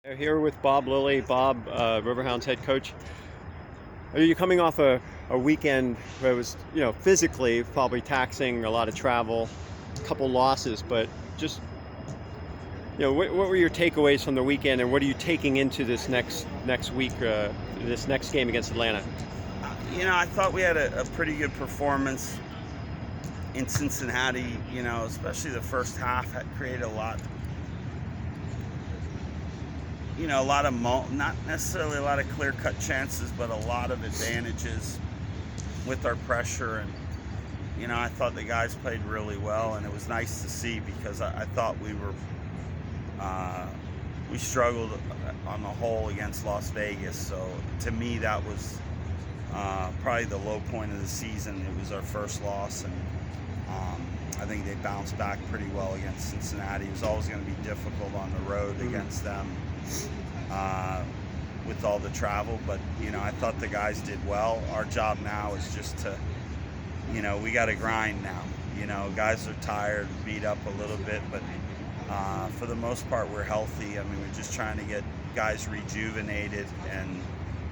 We're here with Bob Lilley. Bob, Riverhounds head coach. Are you coming off a weekend where it was, physically probably taxing, a lot of travel, a couple losses, but just, what were your takeaways from the weekend, and what are you taking into this next week, this next game against Atlanta? I thought we had a pretty good performance in Cincinnati, especially the first half had created a lot of, not necessarily a lot of clear-cut chances, but a lot of advantages with our pressure. And, I thought the guys played really well, and it was nice to see because I thought we struggled on the whole against Las Vegas. So to me, that was probably the low point of the season. It was our first loss, and I think they bounced back pretty well against Cincinnati. It was always going to be difficult on the road against them with all the travel, but I thought the guys did well. Our job now is just to, we got to grind now. Guys are tired, beat up a little bit, but for the most part, we're healthy. I mean, we're just trying to get guys rejuvenated and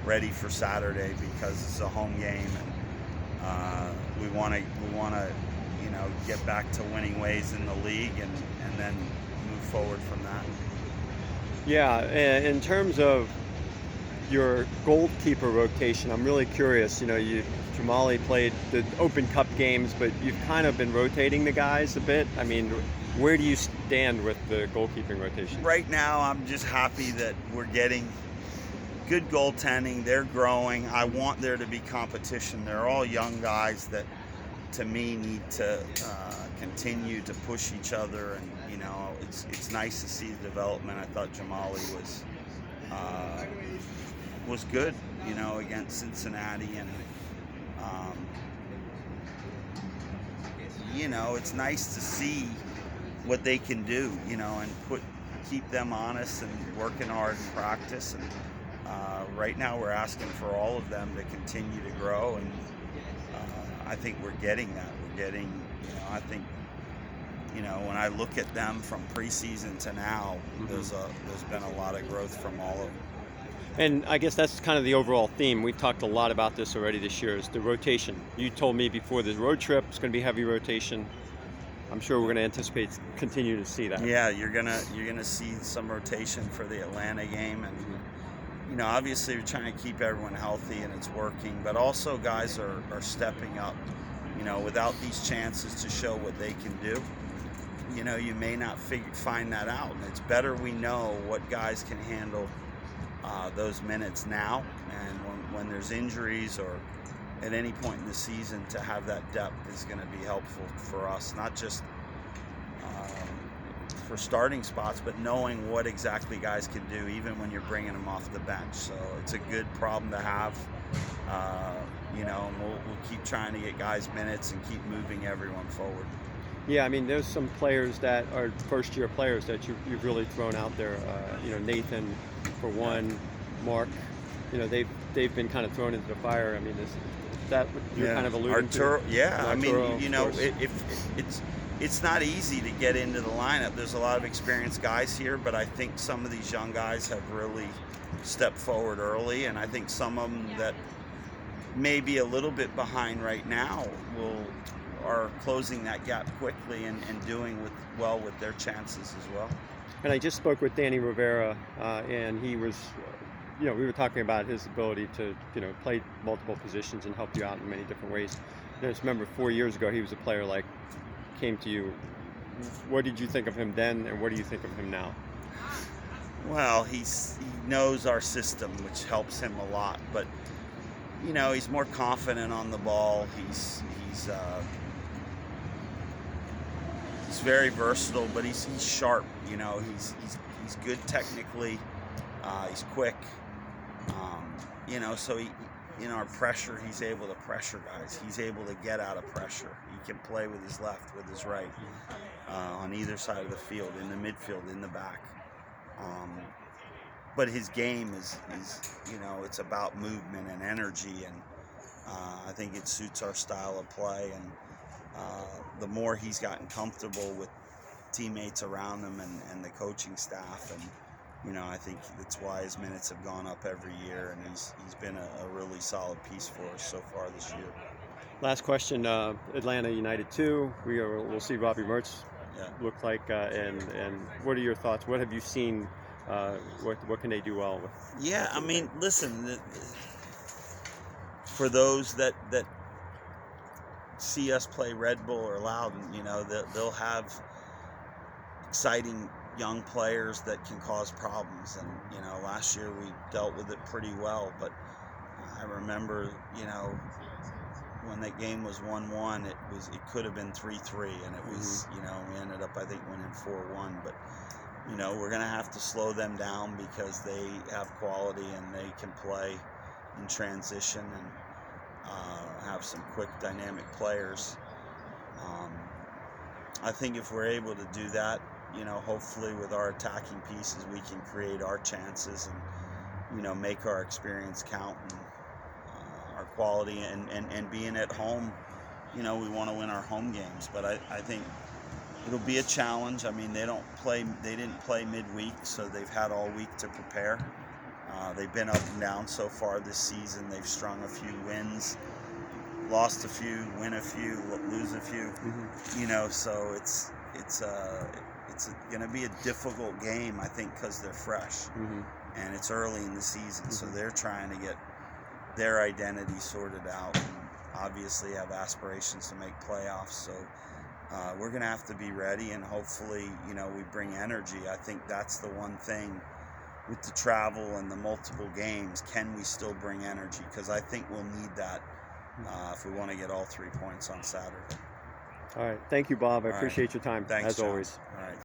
ready for Saturday because it's a home game, and we want to get back to winning ways in the league, and then move forward from that. Yeah, in terms of your goalkeeper rotation, I'm really curious. Jamali played the Open Cup games, but you've kind of been rotating the guys a bit. I mean, where do you stand with the goalkeeping rotation? Right now, I'm just happy that we're getting good goaltending. They're growing. I want there to be competition. They're all young guys that, to me, need to continue to push each other, and it's nice to see the development. I thought Jamali was good, against Cincinnati, and it's nice to see what they can do, and keep them honest and working hard in practice. And right now, we're asking for all of them to continue to grow, and I think we're getting that. I think, when I look at them from preseason to now, there's been a lot of growth from all of them. And I guess that's kind of the overall theme. We've talked a lot about this already this year, is the rotation. You told me before the road trip it's going to be heavy rotation. I'm sure we're going to anticipate continue to see that. Yeah, you're gonna see some rotation for the Atlanta game, and obviously we're trying to keep everyone healthy, and it's working. But also, guys are stepping up. Without these chances to show what they can do, you may not find that out. And it's better we know what guys can handle those minutes now, and when there's injuries or at any point in the season, to have that depth is going to be helpful for us, not just for starting spots, but knowing what exactly guys can do even when you're bringing them off the bench. So it's a good problem to have, and we'll keep trying to get guys minutes and keep moving everyone forward. Yeah, I mean, there's some players that are first-year players that you've really thrown out there. Nathan, for one, Mark. They've been kind of thrown into the fire. I mean, is that what you're kind of alluding to? Yeah, Arturo, I mean, if it's not easy to get into the lineup. There's a lot of experienced guys here, but I think some of these young guys have really stepped forward early, and I think some of them that may be a little bit behind right now are closing that gap quickly and doing well with their chances as well. And I just spoke with Danny Rivera, and he was, we were talking about his ability to, play multiple positions and help you out in many different ways. I just remember 4 years ago, he was a player came to you. What did you think of him then, and what do you think of him now? Well, he knows our system, which helps him a lot. But he's more confident on the ball. He's very versatile, but he's sharp. He's good technically. He's quick. So our pressure, he's able to pressure guys. He's able to get out of pressure. He can play with his left, with his right, on either side of the field, in the midfield, in the back. But his game is it's about movement and energy, and I think it suits our style of play. And the more he's gotten comfortable with teammates around him and the coaching staff, and I think that's why his minutes have gone up every year, and he's been a really solid piece for us so far this year. Last question. Atlanta United 2. We'll see Robbie Mertz Yeah. look like, and what are your thoughts? What have you seen? What can they do well with? Yeah, I mean, listen, for those that see us play Red Bull or Loudon, they'll have exciting young players that can cause problems. And last year we dealt with it pretty well, but I remember when that game was 1-1, it could have been 3-3, and it was we ended up, I think, winning 4-1. But we're gonna have to slow them down because they have quality and they can play in transition and have some quick, dynamic players. I think if we're able to do that, hopefully with our attacking pieces, we can create our chances and make our experience count, and our quality, and being at home. We want to win our home games, but I think it'll be a challenge. I mean, they didn't play midweek, so they've had all week to prepare. They've been up and down so far this season. They've strung a few wins, lost a few, win a few, lose a few. So it's going to be a difficult game, I think, because they're fresh, and it's early in the season, so they're trying to get their identity sorted out, and obviously have aspirations to make playoffs. So we're going to have to be ready, and hopefully, we bring energy. I think that's the one thing with the travel and the multiple games. Can we still bring energy? Because I think we'll need that if we want to get all 3 points on Saturday. All right. Thank you, Bob. I All right. appreciate your time, Thanks, as John. always. All right.